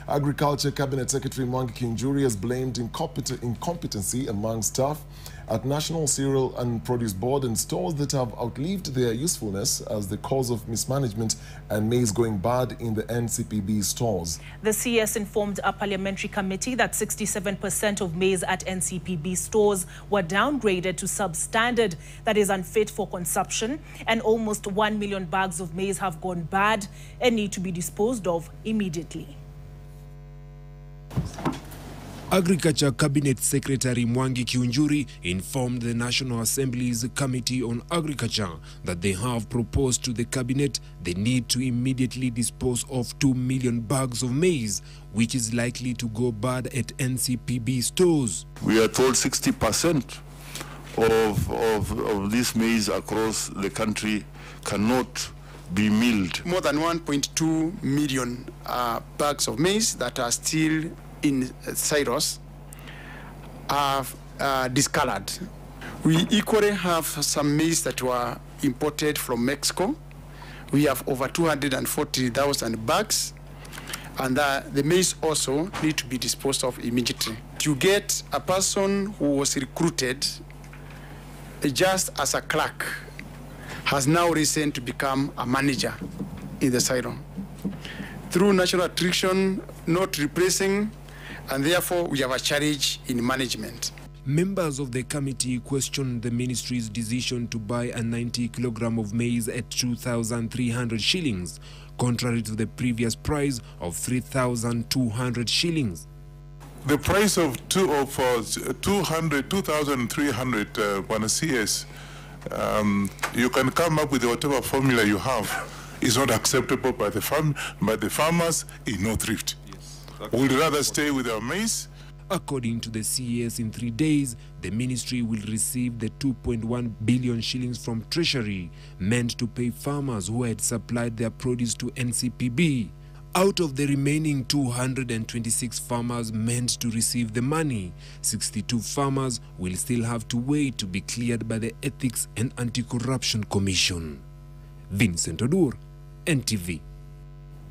Agriculture Cabinet Secretary Mwangi Kiunjuri has blamed incompetency among staff at National Cereal and Produce Board and stores that have outlived their usefulness as the cause of mismanagement and maize going bad in the NCPB stores. The CS informed a parliamentary committee that 67% of maize at NCPB stores were downgraded to substandard, that is unfit for consumption, and almost 1 million bags of maize have gone bad and need to be disposed of immediately. Agriculture Cabinet Secretary Mwangi Kiunjuri informed the National Assembly's Committee on Agriculture that they have proposed to the Cabinet the need to immediately dispose of 2 million bags of maize, which is likely to go bad at NCPB stores. We are told 60% of this maize across the country cannot be milled. More than 1.2 million bags of maize that are still in silos are discolored. We equally have some maize that were imported from Mexico. We have over 240,000 bags, and the maize also need to be disposed of immediately. To get a person who was recruited just as a clerk has now risen to become a manager in the silo. Through natural attrition, not replacing, and therefore we have a challenge in management. Members of the committee questioned the ministry's decision to buy a 90 kilogram of maize at 2,300 shillings, contrary to the previous price of 3,200 shillings. The price of 2,300 CS, you can come up with whatever formula you have, is not acceptable by the farmers in North Rift. We'd rather stay with our maize. According to the CES, in 3 days, the ministry will receive the 2.1 billion shillings from Treasury, meant to pay farmers who had supplied their produce to NCPB. Out of the remaining 226 farmers meant to receive the money, 62 farmers will still have to wait to be cleared by the Ethics and Anti-Corruption Commission. Vincent Odur, NTV.